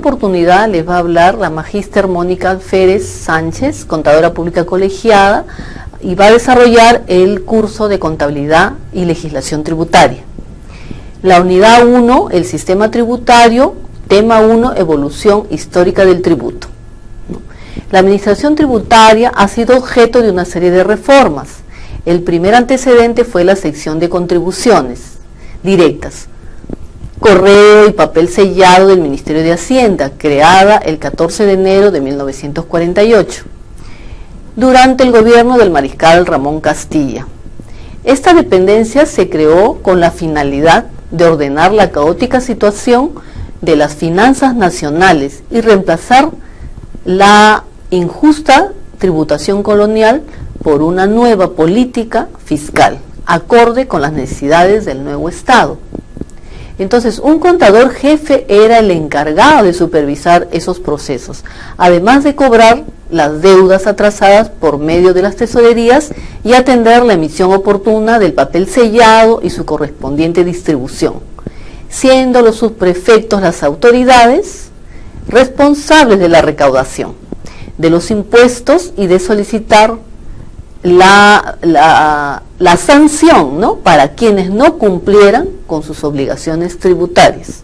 oportunidad les va a hablar la magíster Mónica Férez Sánchez, contadora pública colegiada, y va a desarrollar el curso de contabilidad y legislación tributaria. La unidad 1, el sistema tributario, tema 1, evolución histórica del tributo. La administración tributaria ha sido objeto de una serie de reformas. El primer antecedente fue la sección de contribuciones directas, correo y papel sellado del Ministerio de Hacienda, creada el 14 de enero de 1948, durante el gobierno del mariscal Ramón Castilla. Esta dependencia se creó con la finalidad de ordenar la caótica situación de las finanzas nacionales y reemplazar la injusta tributación colonial por una nueva política fiscal, acorde con las necesidades del nuevo Estado. Entonces, un contador jefe era el encargado de supervisar esos procesos, además de cobrar las deudas atrasadas por medio de las tesorerías y atender la emisión oportuna del papel sellado y su correspondiente distribución, siendo los subprefectos las autoridades responsables de la recaudación de los impuestos y de solicitar la sanción, ¿no?, para quienes no cumplieran con sus obligaciones tributarias.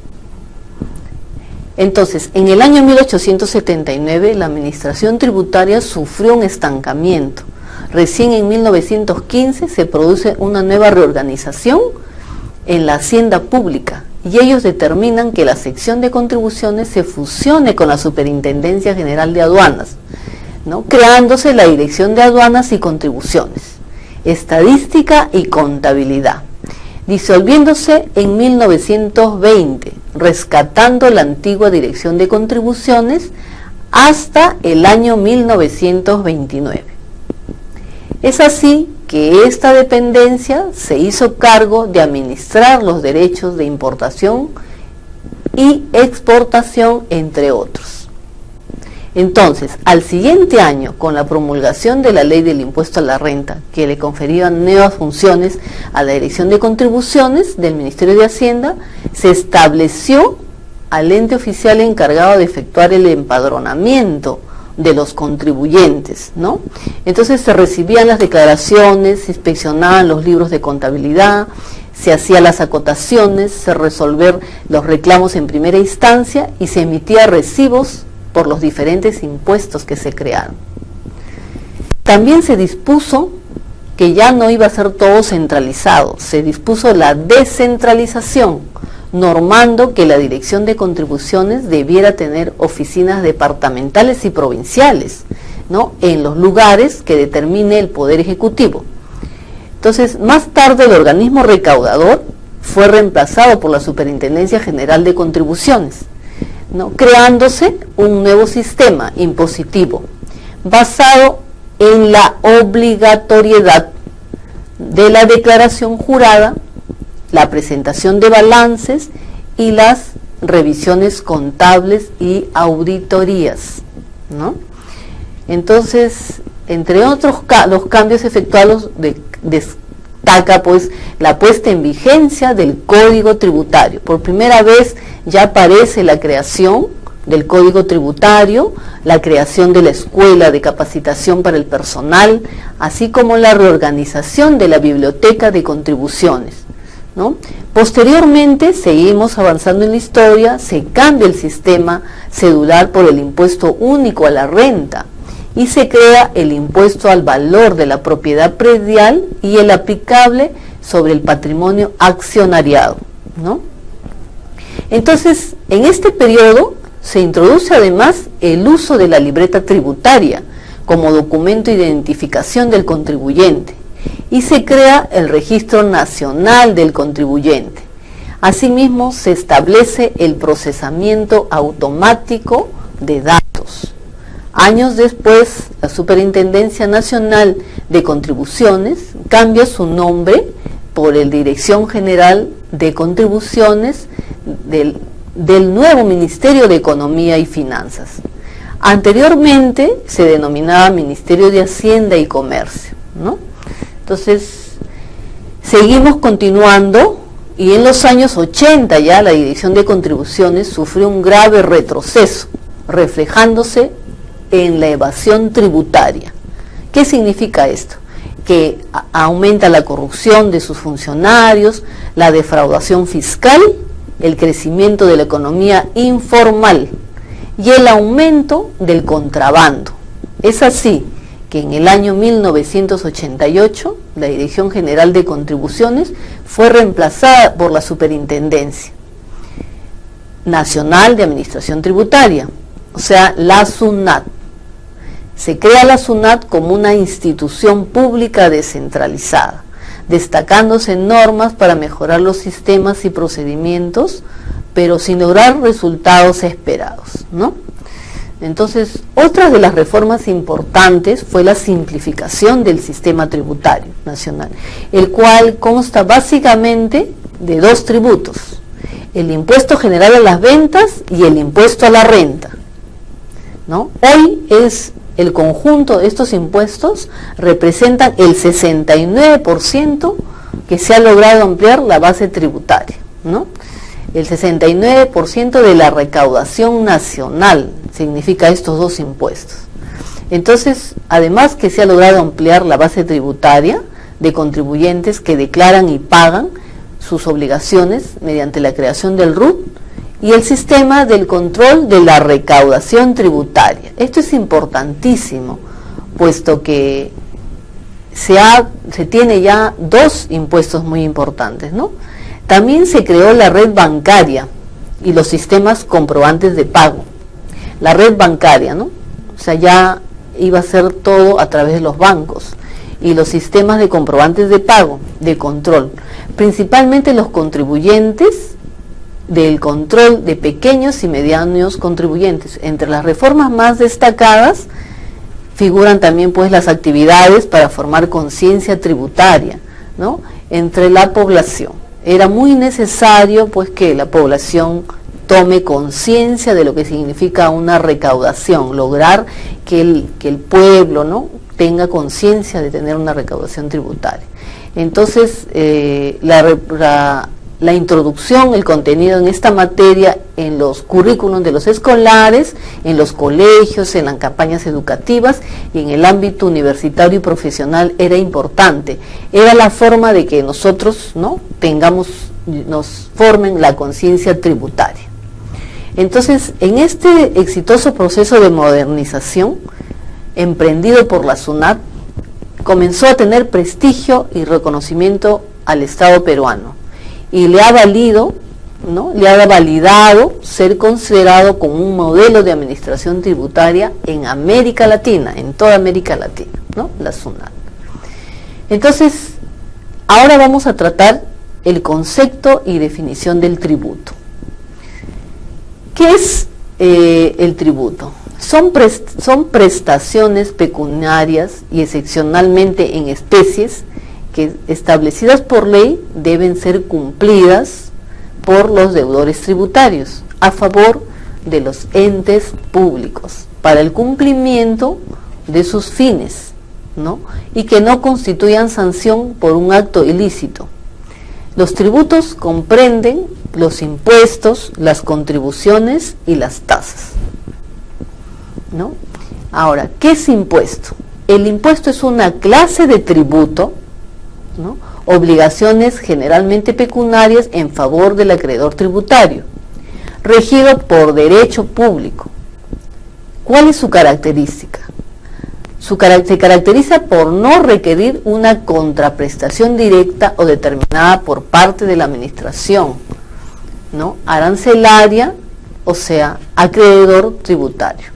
Entonces, en el año 1879 la administración tributaria sufrió un estancamiento. Recién en 1915 se produce una nueva reorganización en la hacienda pública y ellos determinan que la sección de contribuciones se fusione con la Superintendencia General de Aduanas, ¿no?, creándose la Dirección de Aduanas y Contribuciones, Estadística y Contabilidad, disolviéndose en 1920, rescatando la antigua Dirección de Contribuciones hasta el año 1929. Es así que esta dependencia se hizo cargo de administrar los derechos de importación y exportación, entre otros. Entonces, al siguiente año, con la promulgación de la ley del impuesto a la renta, que le confería nuevas funciones a la Dirección de Contribuciones del Ministerio de Hacienda, se estableció al ente oficial encargado de efectuar el empadronamiento de los contribuyentes, ¿no? Entonces se recibían las declaraciones, se inspeccionaban los libros de contabilidad, se hacían las acotaciones, se resolvían los reclamos en primera instancia y se emitían recibos por los diferentes impuestos que se crearon. También se dispuso que ya no iba a ser todo centralizado, se dispuso la descentralización, normando que la Dirección de Contribuciones debiera tener oficinas departamentales y provinciales, ¿no?, en los lugares que determine el Poder Ejecutivo. Entonces, más tarde el organismo recaudador fue reemplazado por la Superintendencia General de Contribuciones, ¿no?, creándose un nuevo sistema impositivo basado en la obligatoriedad de la declaración jurada, la presentación de balances y las revisiones contables y auditorías, ¿no? Entonces, entre otros los cambios efectuados, destaca pues la puesta en vigencia del Código Tributario. Por primera vez ya aparece la creación del Código Tributario, la creación de la Escuela de Capacitación para el Personal, así como la reorganización de la Biblioteca de Contribuciones, ¿no? Posteriormente seguimos avanzando en la historia, se cambia el sistema cedular por el impuesto único a la renta y se crea el impuesto al valor de la propiedad predial y el aplicable sobre el patrimonio accionariado, ¿no? Entonces, en este periodo se introduce además el uso de la libreta tributaria como documento de identificación del contribuyente y se crea el Registro Nacional del Contribuyente. Asimismo, se establece el procesamiento automático de datos. Años después, la Superintendencia Nacional de Contribuciones cambia su nombre por el Dirección General de Contribuciones del nuevo Ministerio de Economía y Finanzas. Anteriormente se denominaba Ministerio de Hacienda y Comercio, ¿no? Entonces, seguimos continuando Y en los años 80 ya la Dirección de Contribuciones sufrió un grave retroceso, reflejándose en la evasión tributaria. ¿Qué significa esto? Que aumenta la corrupción de sus funcionarios, la defraudación fiscal, el crecimiento de la economía informal y el aumento del contrabando. Es así que en el año 1988 la Dirección General de Contribuciones fue reemplazada por la Superintendencia Nacional de Administración Tributaria, o sea, la SUNAT. Se crea la SUNAT como una institución pública descentralizada, destacándose normas para mejorar los sistemas y procedimientos, pero sin lograr resultados esperados, ¿no? Entonces, otra de las reformas importantes fue la simplificación del sistema tributario nacional, el cual consta básicamente de dos tributos: el impuesto general a las ventas y el impuesto a la renta, ¿no? Hoy es el conjunto de estos impuestos representan el 69% que se ha logrado ampliar la base tributaria, ¿no? El 69% de la recaudación nacional significa estos dos impuestos. Entonces, además que se ha logrado ampliar la base tributaria de contribuyentes que declaran y pagan sus obligaciones mediante la creación del RUT y el sistema del control de la recaudación tributaria. Esto es importantísimo, puesto que se tiene ya dos impuestos muy importantes, ¿no? También se creó la red bancaria y los sistemas comprobantes de pago. La red bancaria, ¿no? O sea, ya iba a ser todo a través de los bancos, y los sistemas de comprobantes de pago, de control, principalmente los contribuyentes, del control de pequeños y medianos contribuyentes. Entre las reformas más destacadas figuran también pues las actividades para formar conciencia tributaria, ¿no?, entre la población. Era muy necesario pues que la población tome conciencia de lo que significa una recaudación, lograr que el pueblo, ¿no?, tenga conciencia de tener una recaudación tributaria. Entonces, la introducción, el contenido en esta materia en los currículums de los escolares, en los colegios, en las campañas educativas y en el ámbito universitario y profesional era importante. Era la forma de que nosotros, ¿no?, nos formen la conciencia tributaria. Entonces, en este exitoso proceso de modernización emprendido por la SUNAT, comenzó a tener prestigio y reconocimiento al Estado peruano, y le ha valido, ¿no?, le ha validado ser considerado como un modelo de administración tributaria en América Latina, en toda América Latina, ¿no?, la SUNAT. Entonces, ahora vamos a tratar el concepto y definición del tributo. ¿Qué es el tributo? Son prestaciones pecuniarias y excepcionalmente en especies que, establecidas por ley, deben ser cumplidas por los deudores tributarios a favor de los entes públicos para el cumplimiento de sus fines, ¿no?, y que no constituyan sanción por un acto ilícito. Los tributos comprenden los impuestos, las contribuciones y las tasas, ¿no? Ahora, ¿qué es impuesto? El impuesto es una clase de tributo, ¿no?, obligaciones generalmente pecuniarias en favor del acreedor tributario, regido por derecho público. ¿Cuál es su característica? Se caracteriza por no requerir una contraprestación directa o determinada por parte de la administración, ¿no?, arancelaria, o sea, acreedor tributario.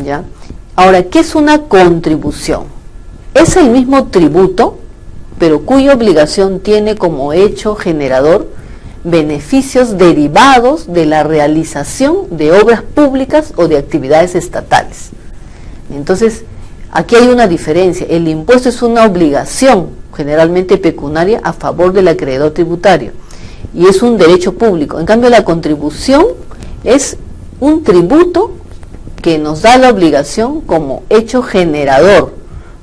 ¿Ya? Ahora, ¿qué es una contribución? Es el mismo tributo, pero cuya obligación tiene como hecho generador beneficios derivados de la realización de obras públicas o de actividades estatales. Entonces, aquí hay una diferencia. El impuesto es una obligación generalmente pecuniaria a favor del acreedor tributario y es un derecho público. En cambio, la contribución es un tributo que nos da la obligación como hecho generador,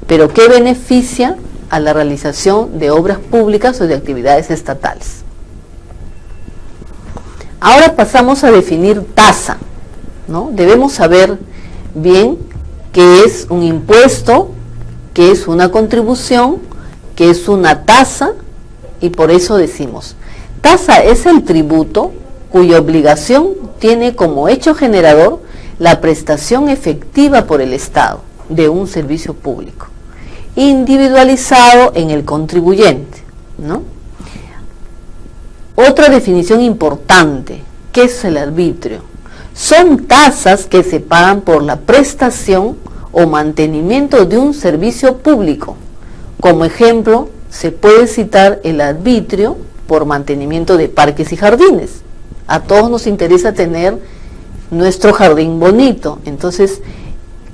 pero que beneficia a la realización de obras públicas o de actividades estatales. Ahora pasamos a definir tasa, ¿no? Debemos saber bien qué es un impuesto, qué es una contribución, qué es una tasa, y por eso decimos, tasa es el tributo cuya obligación tiene como hecho generador la prestación efectiva por el Estado de un servicio público, individualizado en el contribuyente, ¿no? Otra definición importante, ¿qué es el arbitrio? Son tasas que se pagan por la prestación o mantenimiento de un servicio público. Como ejemplo, se puede citar el arbitrio por mantenimiento de parques y jardines. A todos nos interesa tener nuestro jardín bonito, entonces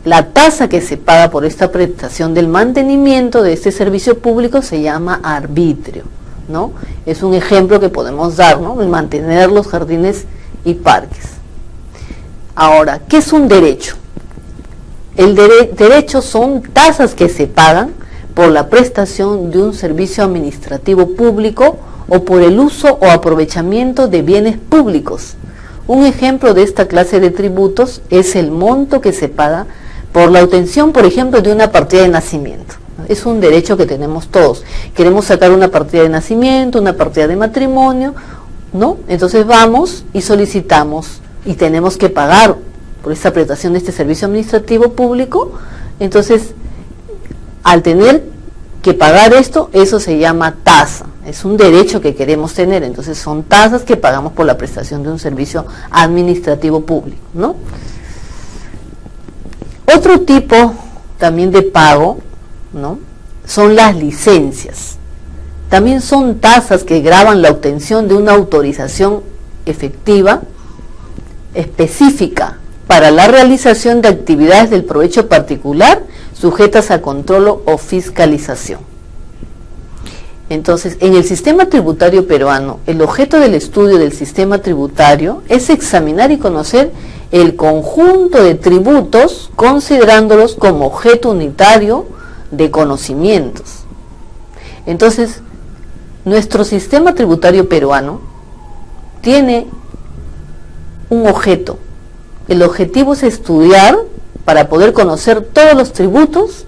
la tasa que se paga por esta prestación del mantenimiento de este servicio público se llama arbitrio, ¿no? Es un ejemplo que podemos dar, ¿no? El mantener los jardines y parques. Ahora, ¿qué es un derecho? El derecho son tasas que se pagan por la prestación de un servicio administrativo público o por el uso o aprovechamiento de bienes públicos. Un ejemplo de esta clase de tributos es el monto que se paga por la obtención, por ejemplo, de una partida de nacimiento. Es un derecho que tenemos todos. Queremos sacar una partida de nacimiento, una partida de matrimonio, ¿no? Entonces vamos y solicitamos y tenemos que pagar por esta prestación de este servicio administrativo público. Entonces, al tener que pagar esto, eso se llama tasa. Es un derecho que queremos tener, entonces son tasas que pagamos por la prestación de un servicio administrativo público, ¿no? Otro tipo también de pago, ¿no?, son las licencias. También son tasas que gravan la obtención de una autorización efectiva, específica, para la realización de actividades del provecho particular sujetas a control o fiscalización. Entonces, en el sistema tributario peruano, el objeto del estudio del sistema tributario es examinar y conocer el conjunto de tributos, considerándolos como objeto unitario de conocimientos. Entonces, nuestro sistema tributario peruano tiene un objeto. El objetivo es estudiar para poder conocer todos los tributos,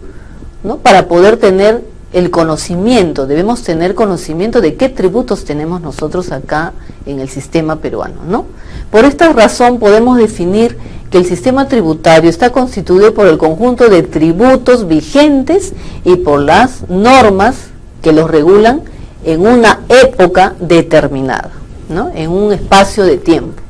¿no?, para poder tener el conocimiento. Debemos tener conocimiento de qué tributos tenemos nosotros acá en el sistema peruano, ¿no? Por esta razón podemos definir que el sistema tributario está constituido por el conjunto de tributos vigentes y por las normas que los regulan en una época determinada, ¿no?, en un espacio de tiempo.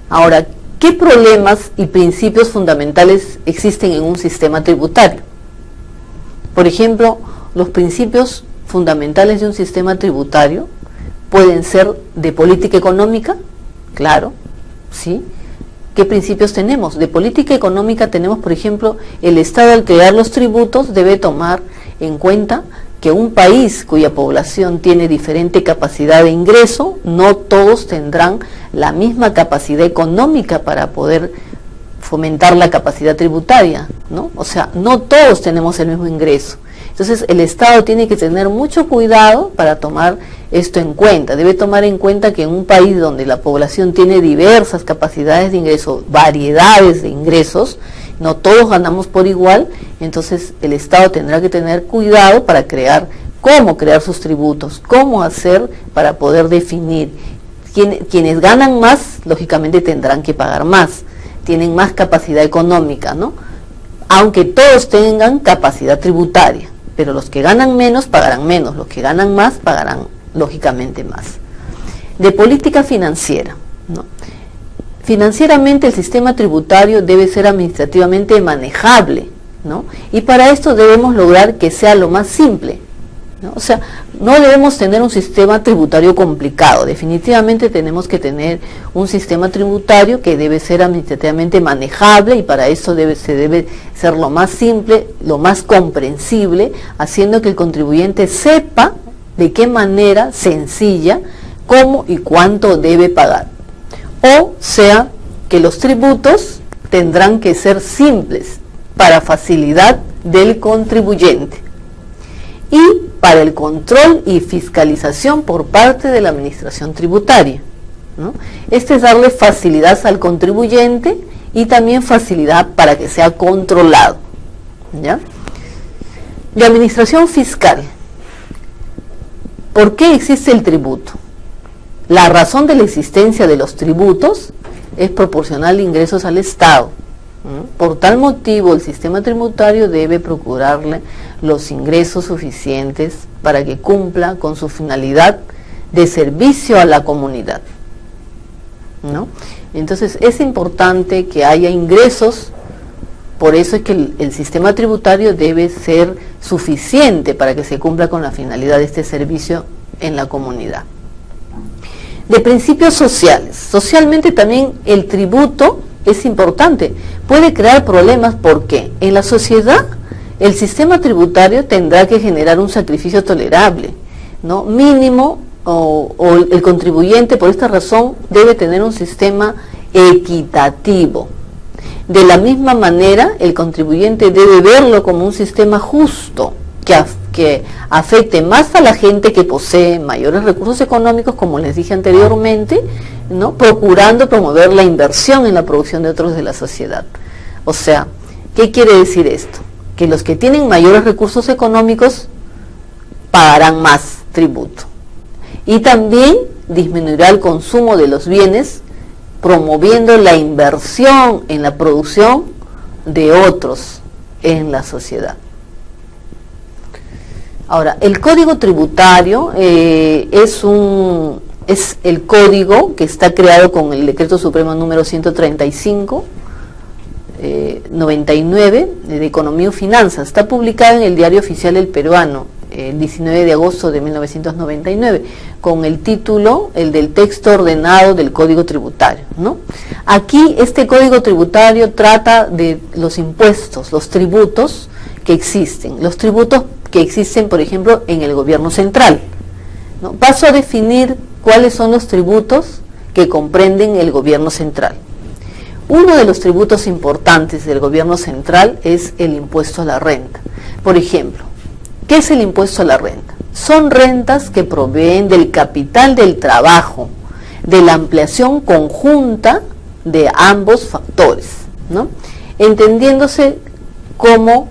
Ahora, ¿qué problemas y principios fundamentales existen en un sistema tributario? Por ejemplo, los principios fundamentales de un sistema tributario pueden ser de política económica, claro, ¿sí? ¿Qué principios tenemos? De política económica tenemos, por ejemplo, el Estado al crear los tributos debe tomar en cuenta que un país cuya población tiene diferente capacidad de ingreso, no todos tendrán la misma capacidad económica para poder fomentar la capacidad tributaria, ¿no? O sea, no todos tenemos el mismo ingreso. Entonces, el Estado tiene que tener mucho cuidado para tomar esto en cuenta. Debe tomar en cuenta que en un país donde la población tiene diversas capacidades de ingreso, variedades de ingresos, no todos ganamos por igual, entonces el Estado tendrá que tener cuidado para cómo crear sus tributos, cómo hacer para poder definir. Quienes ganan más, lógicamente tendrán que pagar más, tienen más capacidad económica, ¿no?, aunque todos tengan capacidad tributaria, pero los que ganan menos pagarán menos, los que ganan más pagarán lógicamente más. De política financiera, ¿no? Financieramente el sistema tributario debe ser administrativamente manejable, ¿no?, y para esto debemos lograr que sea lo más simple, ¿no? O sea, no debemos tener un sistema tributario complicado, definitivamente tenemos que tener un sistema tributario que debe ser administrativamente manejable, y para eso se debe ser lo más simple, lo más comprensible, haciendo que el contribuyente sepa de qué manera sencilla, cómo y cuánto debe pagar. O sea, que los tributos tendrán que ser simples para facilidad del contribuyente, y para el control y fiscalización por parte de la administración tributaria, ¿no? Este es darle facilidad al contribuyente y también facilidad para que sea controlado, ¿ya? De administración fiscal. ¿Por qué existe el tributo? La razón de la existencia de los tributos es proporcionar ingresos al Estado. Por tal motivo, el sistema tributario debe procurarle los ingresos suficientes para que cumpla con su finalidad de servicio a la comunidad, ¿no? Entonces, es importante que haya ingresos. Por eso es que el sistema tributario debe ser suficiente para que se cumpla con la finalidad de este servicio en la comunidad. De principios sociales. Socialmente también el tributo es importante. Puede crear problemas porque en la sociedad el sistema tributario tendrá que generar un sacrificio tolerable, ¿no? Mínimo, o el contribuyente por esta razón debe tener un sistema equitativo. De la misma manera, el contribuyente debe verlo como un sistema justo, que afecte más a la gente que posee mayores recursos económicos, como les dije anteriormente, ¿no? Procurando promover la inversión en la producción de otros de la sociedad. O sea, ¿qué quiere decir esto? Que los que tienen mayores recursos económicos pagarán más tributo. Y también disminuirá el consumo de los bienes, promoviendo la inversión en la producción de otros en la sociedad. Ahora, el Código Tributario es el código que está creado con el Decreto Supremo número 135, 99 de Economía y Finanzas. Está publicado en el Diario Oficial El Peruano, el 19 de agosto de 1999, con el título, el del texto ordenado del Código Tributario, ¿no? Aquí este Código Tributario trata de los impuestos, los tributos que existen, los tributos que existen, por ejemplo, en el gobierno central, ¿no? Paso a definir cuáles son los tributos que comprenden el gobierno central. Uno de los tributos importantes del gobierno central es el impuesto a la renta. Por ejemplo, ¿qué es el impuesto a la renta? Son rentas que proveen del capital del trabajo, de la ampliación conjunta de ambos factores, ¿no? Entendiéndose como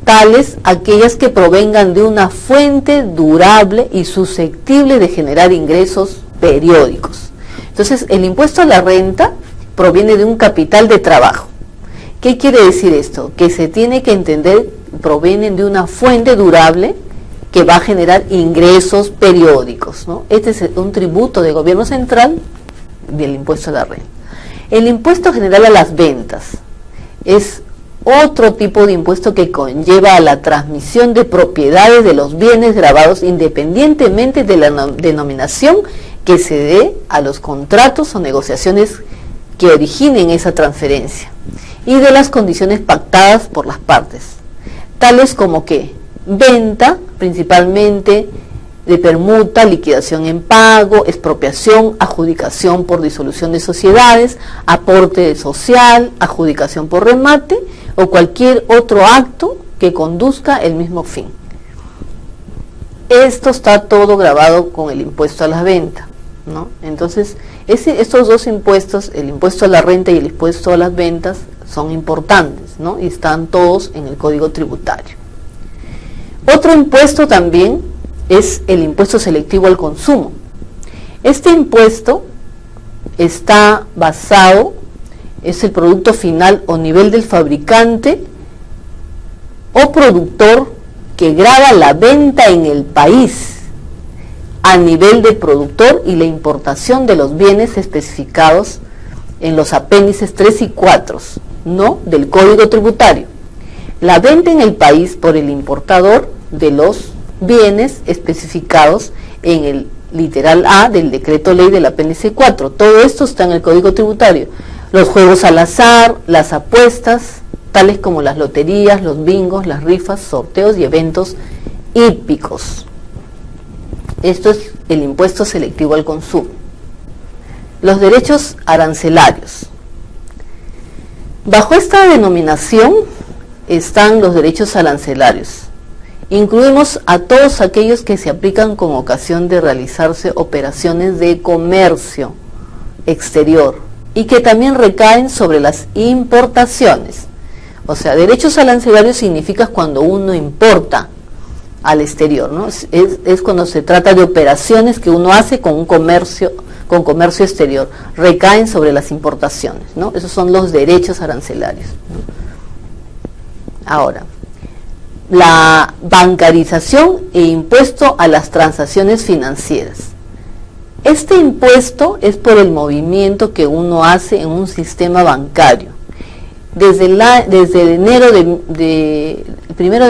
tales aquellas que provengan de una fuente durable y susceptible de generar ingresos periódicos. Entonces, el impuesto a la renta proviene de un capital de trabajo. ¿Qué quiere decir esto? Que se tiene que entender, provienen de una fuente durable que va a generar ingresos periódicos, ¿no? Este es un tributo del gobierno central del impuesto a la renta. El impuesto general a las ventas es otro tipo de impuesto que conlleva a la transmisión de propiedades de los bienes grabados independientemente de la denominación que se dé a los contratos o negociaciones que originen esa transferencia y de las condiciones pactadas por las partes, tales como que venta, principalmente de permuta, liquidación en pago, expropiación, adjudicación por disolución de sociedades, aporte social, adjudicación por remate o cualquier otro acto que conduzca el mismo fin. Esto está todo grabado con el impuesto a la venta, ¿no? Entonces, estos dos impuestos, el impuesto a la renta y el impuesto a las ventas, son importantes, ¿no? Y están todos en el Código Tributario. Otro impuesto también es el impuesto selectivo al consumo. Este impuesto está basado, es el producto final o nivel del fabricante o productor que grava la venta en el país a nivel de productor y la importación de los bienes especificados en los apéndices 3 y 4, ¿no?, del Código Tributario. La venta en el país por el importador de los bienes especificados en el literal A del decreto ley del apéndice 4. Todo esto está en el Código Tributario. Los juegos al azar, las apuestas, tales como las loterías, los bingos, las rifas, sorteos y eventos hípicos. Esto es el impuesto selectivo al consumo. Los derechos arancelarios. Bajo esta denominación están los derechos arancelarios. Incluimos a todos aquellos que se aplican con ocasión de realizarse operaciones de comercio exterior y que también recaen sobre las importaciones. O sea, derechos arancelarios significa cuando uno importa al exterior, ¿no? Es cuando se trata de operaciones que uno hace con comercio exterior, recaen sobre las importaciones, ¿no? Esos son los derechos arancelarios, ¿no? Ahora, la bancarización e impuesto a las transacciones financieras. Este impuesto es por el movimiento que uno hace en un sistema bancario. Desde el 1 de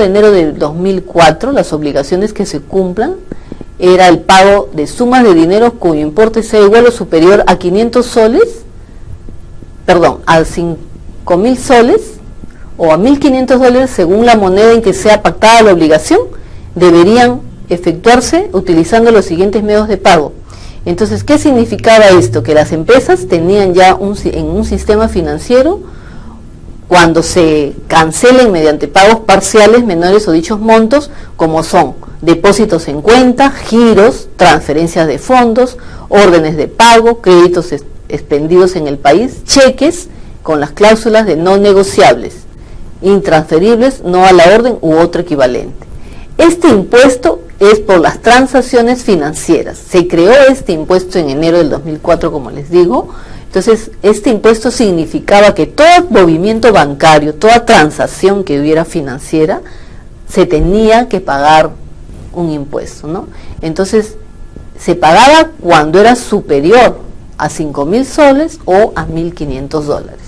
enero de 2004, las obligaciones que se cumplan era el pago de sumas de dinero cuyo importe sea igual o superior a 500 soles, perdón, a 5.000 soles o a 1.500 dólares según la moneda en que sea pactada la obligación, deberían efectuarse utilizando los siguientes medios de pago. Entonces, ¿qué significaba esto? Que las empresas tenían ya en un sistema financiero, cuando se cancelen mediante pagos parciales menores o dichos montos, como son depósitos en cuenta, giros, transferencias de fondos, órdenes de pago, créditos expendidos en el país, cheques con las cláusulas de no negociables, intransferibles, no a la orden u otro equivalente. Este impuesto es por las transacciones financieras. Se creó este impuesto en enero del 2004, como les digo. Entonces, este impuesto significaba que todo movimiento bancario, toda transacción que hubiera financiera, se tenía que pagar un impuesto, ¿no? Entonces, se pagaba cuando era superior a 5.000 soles o a 1.500 dólares,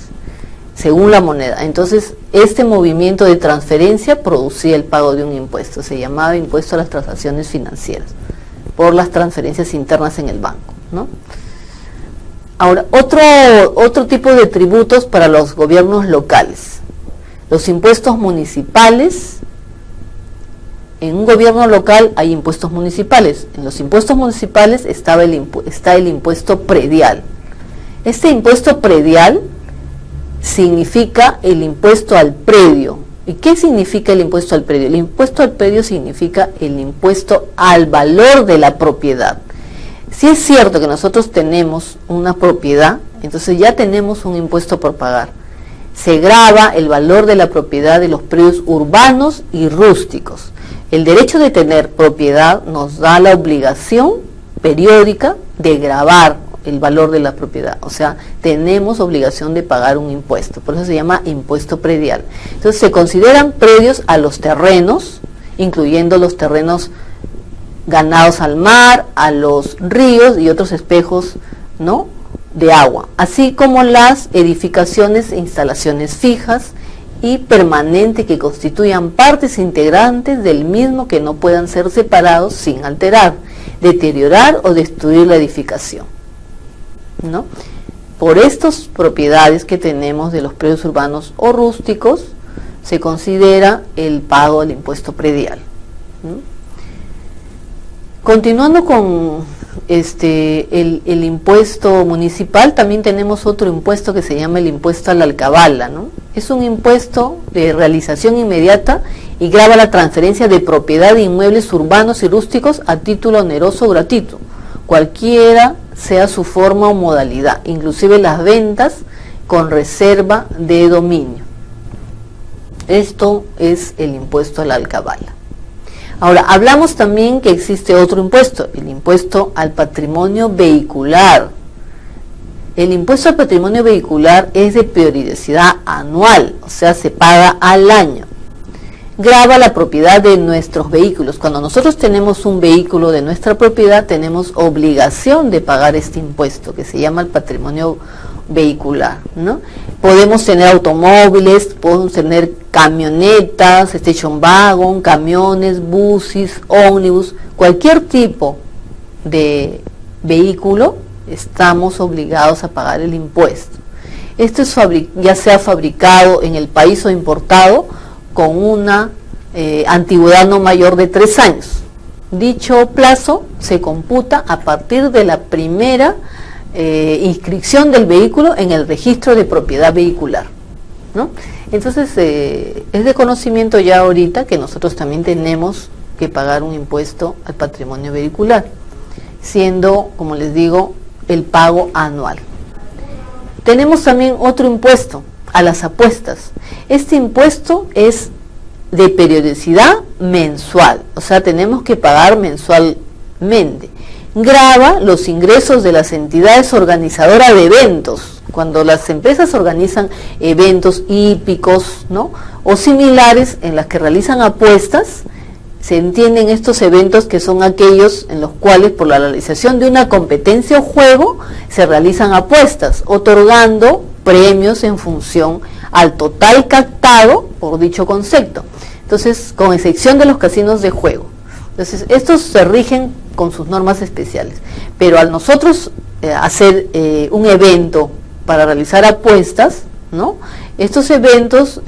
según la moneda. Entonces, este movimiento de transferencia producía el pago de un impuesto. Se llamaba impuesto a las transacciones financieras, por las transferencias internas en el banco, ¿no? Ahora, otro tipo de tributos para los gobiernos locales. Los impuestos municipales. En un gobierno local hay impuestos municipales. En los impuestos municipales está el impuesto predial. Este impuesto predial significa el impuesto al predio. ¿Y qué significa el impuesto al predio? El impuesto al predio significa el impuesto al valor de la propiedad. Si es cierto que nosotros tenemos una propiedad, entonces ya tenemos un impuesto por pagar. Se grava el valor de la propiedad de los predios urbanos y rústicos. El derecho de tener propiedad nos da la obligación periódica de gravar el valor de la propiedad. O sea, tenemos obligación de pagar un impuesto. Por eso se llama impuesto predial. Entonces se consideran predios a los terrenos, incluyendo los terrenos ganados al mar, a los ríos y otros espejos, ¿no?, de agua, así como las edificaciones e instalaciones fijas y permanentes que constituyan partes integrantes del mismo que no puedan ser separados sin alterar, deteriorar o destruir la edificación, ¿no? Por estas propiedades que tenemos de los predios urbanos o rústicos se considera el pago del impuesto predial, ¿no? Continuando con el impuesto municipal, también tenemos otro impuesto que se llama el impuesto a la alcabala, ¿no? Es un impuesto de realización inmediata y grava la transferencia de propiedad de inmuebles urbanos y rústicos a título oneroso o gratuito, cualquiera sea su forma o modalidad, inclusive las ventas con reserva de dominio. Esto es el impuesto a la alcabala. Ahora, hablamos también que existe otro impuesto, el impuesto al patrimonio vehicular. El impuesto al patrimonio vehicular es de periodicidad anual, o sea, se paga al año. Grava la propiedad de nuestros vehículos. Cuando nosotros tenemos un vehículo de nuestra propiedad, tenemos obligación de pagar este impuesto, que se llama el patrimonio vehicular, ¿no? Podemos tener automóviles, podemos tener camionetas, station wagon, camiones, buses, ómnibus, cualquier tipo de vehículo, estamos obligados a pagar el impuesto. Esto es ya sea fabricado en el país o importado con una antigüedad no mayor de 3 años. Dicho plazo se computa a partir de la primera inscripción del vehículo en el registro de propiedad vehicular, ¿no? Entonces, es de conocimiento ya ahorita que nosotros también tenemos que pagar un impuesto al patrimonio vehicular, siendo, como les digo, el pago anual. Tenemos también otro impuesto, a las apuestas. Este impuesto es de periodicidad mensual, o sea, tenemos que pagar mensualmente. Grava los ingresos de las entidades organizadoras de eventos. Cuando las empresas organizan eventos hípicos, ¿no?, o similares en las que realizan apuestas, se entienden estos eventos que son aquellos en los cuales por la realización de una competencia o juego se realizan apuestas, otorgando premios en función al total captado por dicho concepto. Entonces, con excepción de los casinos de juego. Entonces, estos se rigen con sus normas especiales. Pero al nosotros hacer un evento para realizar apuestas, ¿no?, estos eventos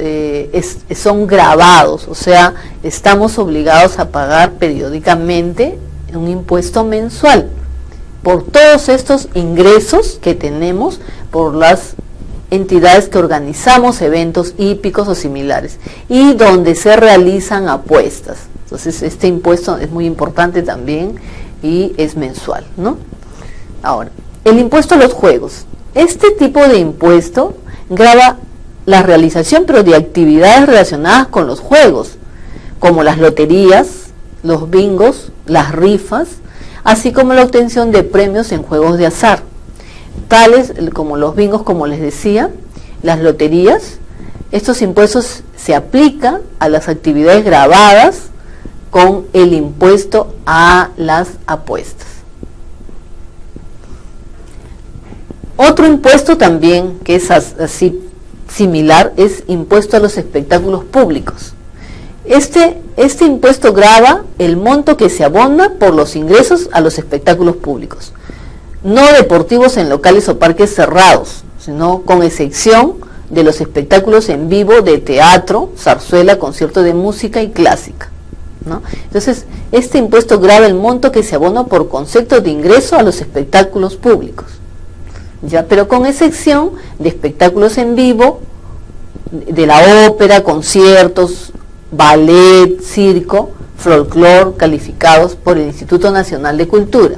son grabados, o sea, estamos obligados a pagar periódicamente un impuesto mensual por todos estos ingresos que tenemos por las entidades que organizamos eventos hípicos o similares y donde se realizan apuestas. Entonces, este impuesto es muy importante también y es mensual, ¿no? Ahora, el impuesto a los juegos. Este tipo de impuesto grava la realización, pero de actividades relacionadas con los juegos, como las loterías, los bingos, las rifas, así como la obtención de premios en juegos de azar, tales como los bingos, como les decía, las loterías. Estos impuestos se aplican a las actividades gravadas con el impuesto a las apuestas. Otro impuesto también que es así similar es impuesto a los espectáculos públicos. Este impuesto grava el monto que se abona por los ingresos a los espectáculos públicos, no deportivos en locales o parques cerrados, sino con excepción de los espectáculos en vivo de teatro, zarzuela, concierto de música y clásica, ¿no? Entonces, este impuesto grava el monto que se abona por concepto de ingreso a los espectáculos públicos, ya, pero con excepción de espectáculos en vivo, de la ópera, conciertos, ballet, circo, folclore, calificados por el Instituto Nacional de Cultura.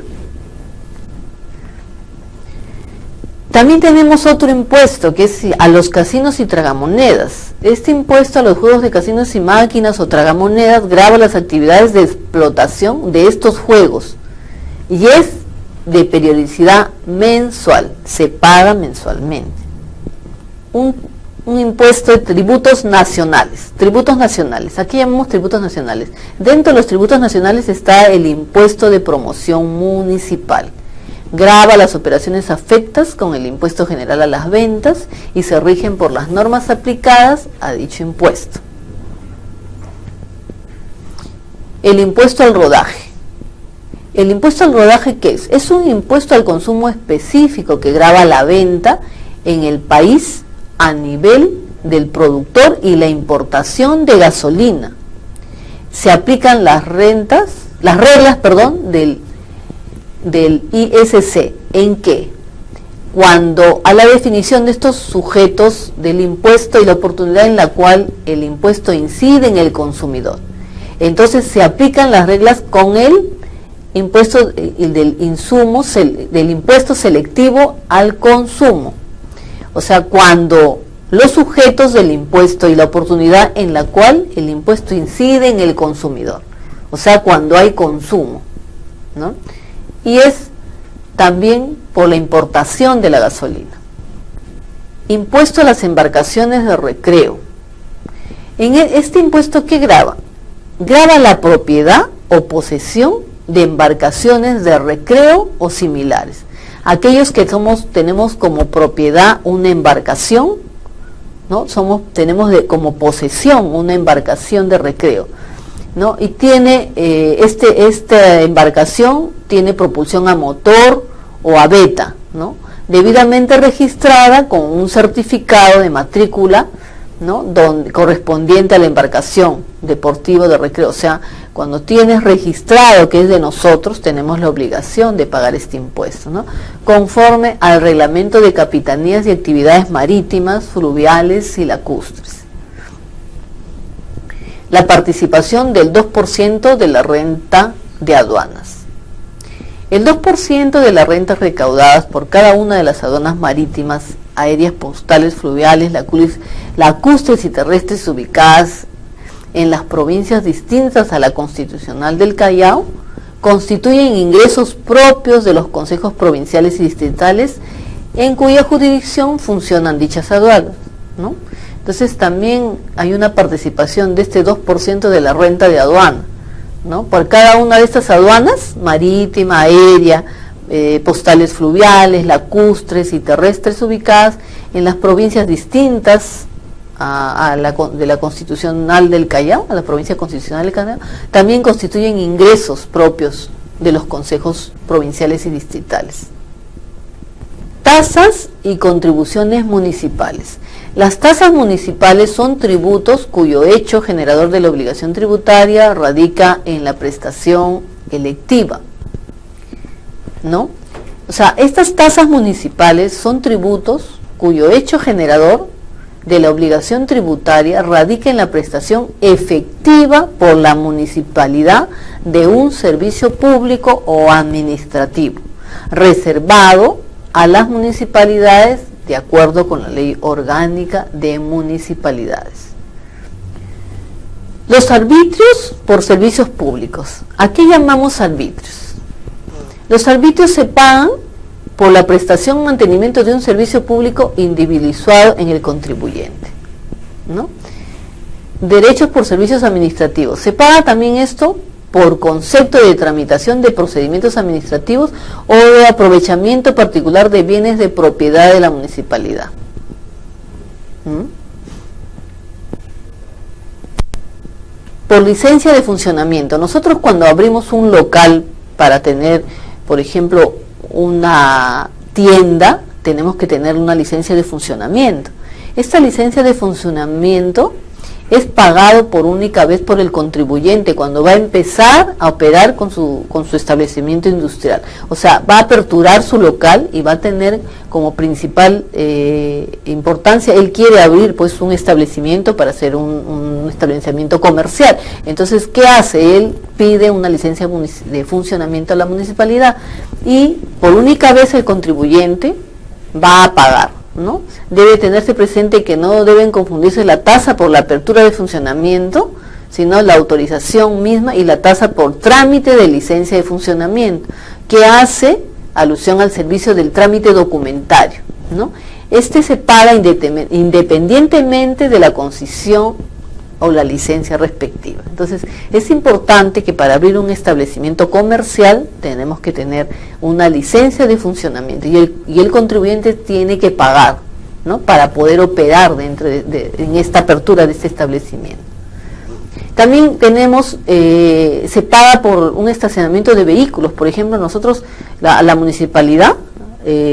También tenemos otro impuesto que es a los casinos y tragamonedas. Este impuesto a los juegos de casinos y máquinas o tragamonedas grava las actividades de explotación de estos juegos y es de periodicidad mensual, se paga mensualmente. Un impuesto de tributos nacionales. Tributos nacionales, aquí llamamos tributos nacionales. Dentro de los tributos nacionales está el impuesto de promoción municipal. Grava las operaciones afectas con el impuesto general a las ventas y se rigen por las normas aplicadas a dicho impuesto. El impuesto al rodaje. ¿El impuesto al rodaje qué es? Es un impuesto al consumo específico que grava la venta en el país a nivel del productor y la importación de gasolina. Se aplican las reglas, del ISC, ¿en qué? Cuando a la definición de estos sujetos del impuesto y la oportunidad en la cual el impuesto incide en el consumidor. Entonces se aplican las reglas con el impuesto del impuesto selectivo al consumo. O sea, cuando los sujetos del impuesto y la oportunidad en la cual el impuesto incide en el consumidor. O sea, cuando hay consumo, ¿no? Y es también por la importación de la gasolina. Impuesto a las embarcaciones de recreo. En este impuesto, ¿qué grava? Grava la propiedad o posesión de embarcaciones de recreo o similares. Aquellos que tenemos como propiedad una embarcación, ¿no? Tenemos como posesión una embarcación de recreo, ¿no? Y tiene esta embarcación tiene propulsión a motor o a veta, ¿no? Debidamente registrada con un certificado de matrícula, ¿no? Correspondiente a la embarcación deportiva de recreo. O sea, cuando tienes registrado que es de nosotros, tenemos la obligación de pagar este impuesto, ¿no? Conforme al reglamento de capitanías y actividades marítimas, fluviales y lacustres. la participación del 2% de la renta de aduanas. El 2% de las rentas recaudadas por cada una de las aduanas marítimas, aéreas, postales, fluviales, lacustres y terrestres ubicadas en las provincias distintas a la constitucional del Callao, constituyen ingresos propios de los consejos provinciales y distritales en cuya jurisdicción funcionan dichas aduanas, ¿no? Entonces también hay una participación de este 2% de la renta de aduana, ¿no? Por cada una de estas aduanas, marítima, aérea, postales fluviales, lacustres y terrestres ubicadas en las provincias distintas de la constitucional del Callao, a la provincia constitucional del Callao, también constituyen ingresos propios de los consejos provinciales y distritales. Tasas y contribuciones municipales. Las tasas municipales son tributos cuyo hecho generador de la obligación tributaria radica en la prestación electiva, ¿no? O sea, estas tasas municipales son tributos cuyo hecho generador de la obligación tributaria radica en la prestación efectiva por la municipalidad de un servicio público o administrativo, reservado a las municipalidades de acuerdo con la Ley Orgánica de Municipalidades. Los arbitrios por servicios públicos. ¿A qué llamamos arbitrios? Los arbitrios se pagan por la prestación o mantenimiento de un servicio público individualizado en el contribuyente, ¿no? Derechos por servicios administrativos. Se paga también esto por concepto de tramitación de procedimientos administrativos o de aprovechamiento particular de bienes de propiedad de la municipalidad. Por licencia de funcionamiento. Nosotros cuando abrimos un local para tener, por ejemplo, una tienda, tenemos que tener una licencia de funcionamiento. Esta licencia de funcionamiento es pagado por única vez por el contribuyente cuando va a empezar a operar con su establecimiento industrial. O sea, va a aperturar su local y va a tener como principal importancia, él quiere abrir pues un establecimiento para hacer un establecimiento comercial. Entonces, ¿qué hace? Él pide una licencia de funcionamiento a la municipalidad y por única vez el contribuyente va a pagar, ¿no? Debe tenerse presente que no deben confundirse la tasa por la apertura de funcionamiento, sino la autorización misma y la tasa por trámite de licencia de funcionamiento, que hace alusión al servicio del trámite documentario, ¿no? Este se paga independientemente de la concesión o la licencia respectiva. Entonces, es importante que para abrir un establecimiento comercial tenemos que tener una licencia de funcionamiento y el contribuyente tiene que pagar, ¿no? Para poder operar en esta apertura de este establecimiento. También tenemos, se paga por un estacionamiento de vehículos. Por ejemplo, nosotros, la municipalidad,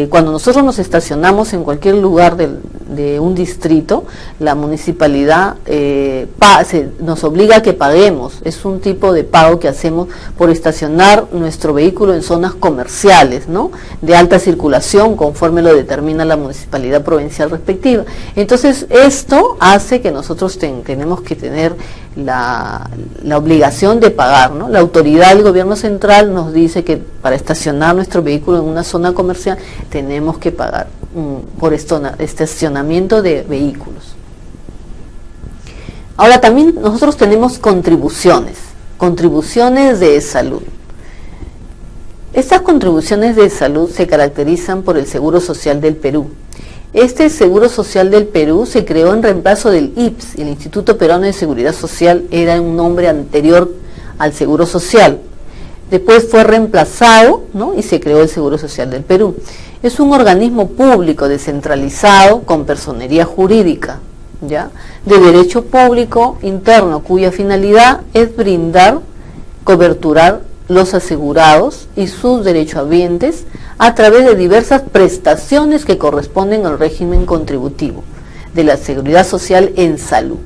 cuando nosotros nos estacionamos en cualquier lugar de un distrito, la municipalidad nos obliga a que paguemos. Es un tipo de pago que hacemos por estacionar nuestro vehículo en zonas comerciales, ¿no? De alta circulación, conforme lo determina la municipalidad provincial respectiva. Entonces, esto hace que nosotros tenemos que tener la obligación de pagar, ¿no? La autoridad del gobierno central nos dice que para estacionar nuestro vehículo en una zona comercial tenemos que pagar por estacionamiento de vehículos. Ahora también nosotros tenemos contribuciones de salud. Estas contribuciones de salud se caracterizan por el Seguro Social del Perú. Este Seguro Social del Perú se creó en reemplazo del IPS, el Instituto Peruano de Seguridad Social era un nombre anterior al Seguro Social. Después fue reemplazado, ¿no? Y se creó el Seguro Social del Perú. Es un organismo público descentralizado con personería jurídica, ¿ya? De derecho público interno, cuya finalidad es brindar, coberturar los asegurados y sus derechohabientes a través de diversas prestaciones que corresponden al régimen contributivo de la Seguridad Social en salud.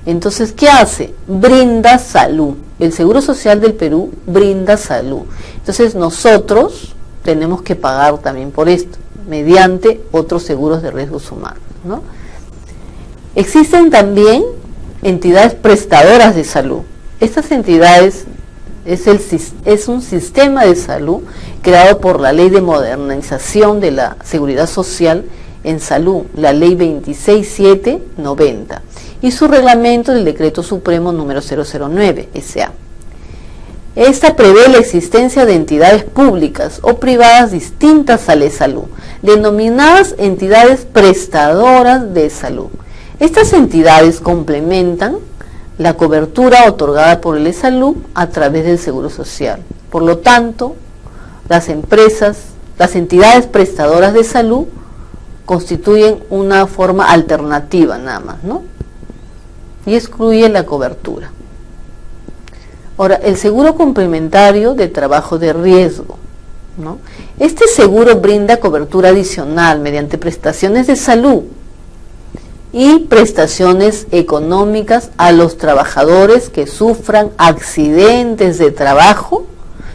Entonces, ¿qué hace? Brinda salud. El Seguro Social del Perú brinda salud. Entonces, nosotros tenemos que pagar también por esto, mediante otros seguros de riesgos humanos, ¿no? Existen también entidades prestadoras de salud. Estas entidades es un sistema de salud creado por la Ley de Modernización de la Seguridad Social en Salud, la Ley 26790, y su reglamento del Decreto Supremo número 009 SA. Esta prevé la existencia de entidades públicas o privadas distintas a la salud, denominadas entidades prestadoras de salud. Estas entidades complementan la cobertura otorgada por el salud a través del Seguro Social. Por lo tanto, las entidades prestadoras de salud constituyen una forma alternativa nada más, ¿no? Y excluyen la cobertura. Ahora, el seguro complementario de trabajo de riesgo, ¿no? Este seguro brinda cobertura adicional mediante prestaciones de salud y prestaciones económicas a los trabajadores que sufran accidentes de trabajo.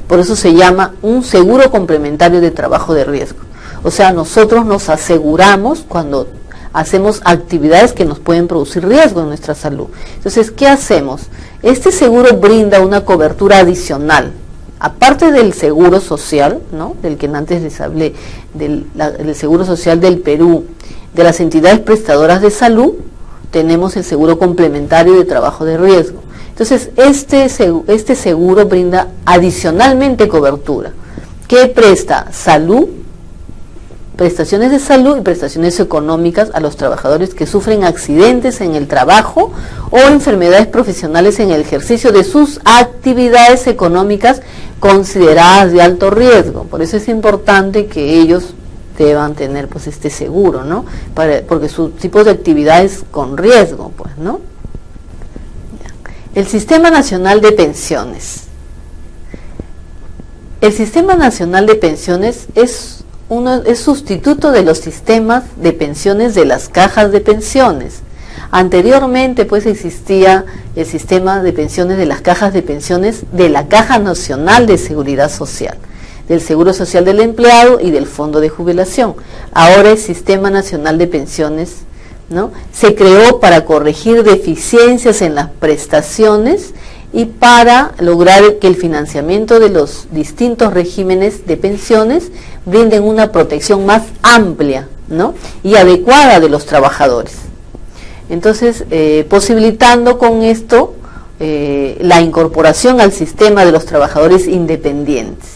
Por eso se llama un seguro complementario de trabajo de riesgo. O sea, nosotros nos aseguramos cuando hacemos actividades que nos pueden producir riesgo en nuestra salud. Entonces, ¿qué hacemos? Este seguro brinda una cobertura adicional, aparte del seguro social, ¿no?, del que antes les hablé, del seguro social del Perú, de las entidades prestadoras de salud, tenemos el seguro complementario de trabajo de riesgo. Entonces, este seguro brinda adicionalmente cobertura, que presta salud, prestaciones de salud y prestaciones económicas a los trabajadores que sufren accidentes en el trabajo o enfermedades profesionales en el ejercicio de sus actividades económicas consideradas de alto riesgo. Por eso es importante que ellos deban tener pues este seguro, ¿no? Porque su tipo de actividades con riesgo, pues, ¿no? El Sistema Nacional de Pensiones. El Sistema Nacional de Pensiones es sustituto de los sistemas de pensiones de las cajas de pensiones. Anteriormente pues existía el sistema de pensiones de las cajas de pensiones de la Caja Nacional de Seguridad Social, del Seguro Social del Empleado y del Fondo de Jubilación. Ahora el Sistema Nacional de Pensiones, ¿no?, se creó para corregir deficiencias en las prestaciones y para lograr que el financiamiento de los distintos regímenes de pensiones brinden una protección más amplia, ¿no?, y adecuada de los trabajadores. Entonces, posibilitando con esto la incorporación al sistema de los trabajadores independientes,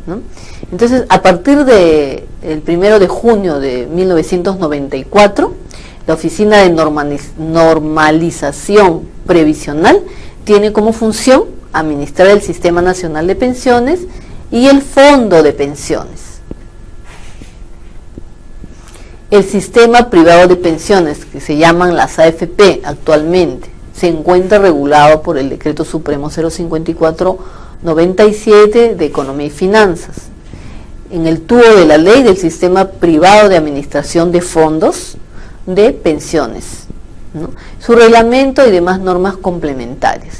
¿no? Entonces, a partir del 1 de junio de 1994, la Oficina de Normalización Previsional tiene como función administrar el Sistema Nacional de Pensiones y el Fondo de Pensiones. El sistema privado de pensiones, que se llaman las AFP actualmente, se encuentra regulado por el Decreto Supremo 054/97 de Economía y Finanzas, en el tubo de la ley del Sistema Privado de Administración de Fondos de Pensiones, ¿no?, su reglamento y demás normas complementarias.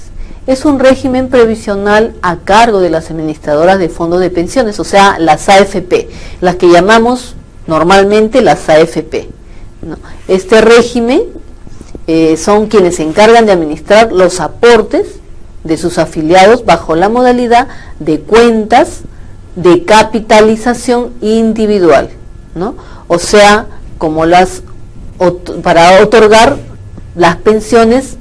Es un régimen previsional a cargo de las administradoras de fondos de pensiones, o sea, las AFP, las que llamamos normalmente las AFP, ¿no? Este régimen son quienes se encargan de administrar los aportes de sus afiliados bajo la modalidad de cuentas de capitalización individual, ¿no? O sea, como para otorgar las pensiones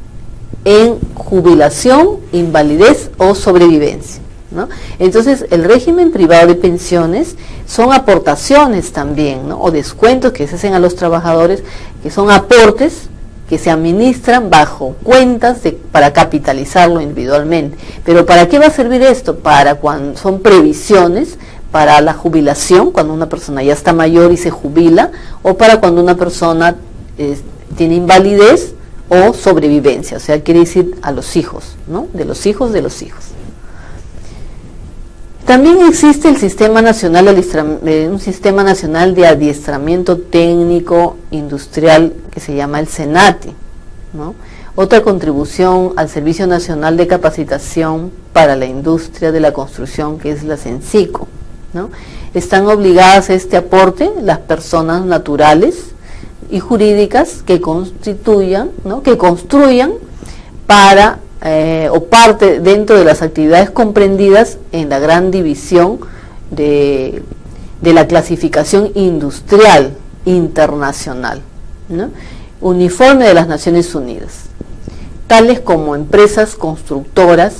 en jubilación, invalidez o sobrevivencia, ¿no? Entonces, el régimen privado de pensiones son aportaciones también, ¿no?, o descuentos que se hacen a los trabajadores, que son aportes que se administran bajo cuentas para capitalizarlo individualmente. Pero ¿para qué va a servir esto? Para cuando son previsiones para la jubilación, cuando una persona ya está mayor y se jubila, o para cuando una persona tiene invalidez o sobrevivencia, o sea, quiere decir a los hijos, ¿no?, de los hijos de los hijos. También existe el Sistema Nacional un Sistema Nacional de Adiestramiento Técnico Industrial que se llama el SENATI, ¿no? Otra contribución al Servicio Nacional de Capacitación para la Industria de la Construcción, que es la SENCICO, ¿no? Están obligadas a este aporte las personas naturales y jurídicas que constituyan, ¿no?, que construyan para o parte dentro de las actividades comprendidas en la gran división de la clasificación industrial internacional, ¿no? Uniforme de las Naciones Unidas, tales como empresas constructoras,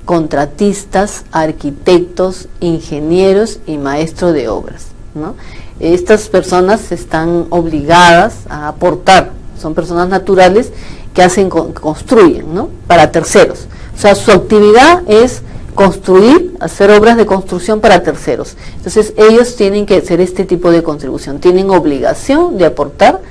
contratistas, arquitectos, ingenieros y maestros de obras, ¿no? Estas personas están obligadas a aportar, son personas naturales que construyen, ¿no? Para terceros. O sea, su actividad es construir, hacer obras de construcción para terceros. Entonces ellos tienen que hacer este tipo de contribución, tienen obligación de aportar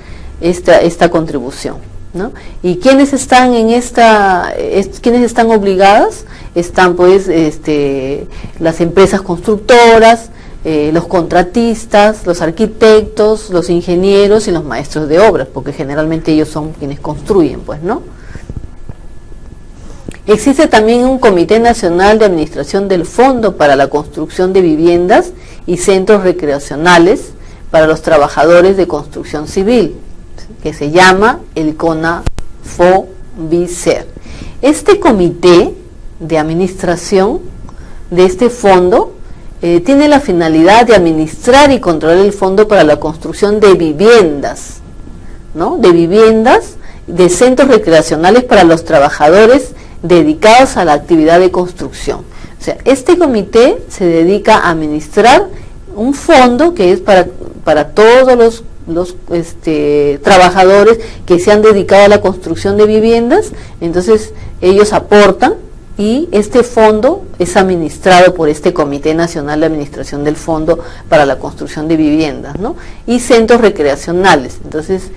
esta contribución, ¿no? Y quienes están en quienes están obligadas, están pues las empresas constructoras, los contratistas, los arquitectos, los ingenieros y los maestros de obras, porque generalmente ellos son quienes construyen, pues, ¿no? Existe también un Comité Nacional de Administración del Fondo para la Construcción de Viviendas y Centros Recreacionales para los Trabajadores de Construcción Civil, que se llama el CONAFOBICER. Este comité de administración de este fondo tiene la finalidad de administrar y controlar el fondo para la construcción de viviendas, ¿no? De viviendas, de centros recreacionales para los trabajadores dedicados a la actividad de construcción. O sea, este comité se dedica a administrar un fondo que es para todos los trabajadores que se han dedicado a la construcción de viviendas. Entonces ellos aportan y este fondo es administrado por este Comité Nacional de Administración del Fondo para la Construcción de Viviendas, ¿no? Y centros recreacionales. Entonces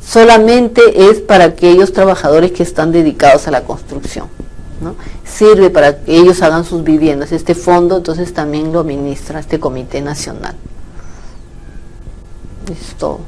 solamente es para aquellos trabajadores que están dedicados a la construcción, ¿no? Sirve para que ellos hagan sus viviendas. Este fondo entonces también lo administra este Comité Nacional. Es todo.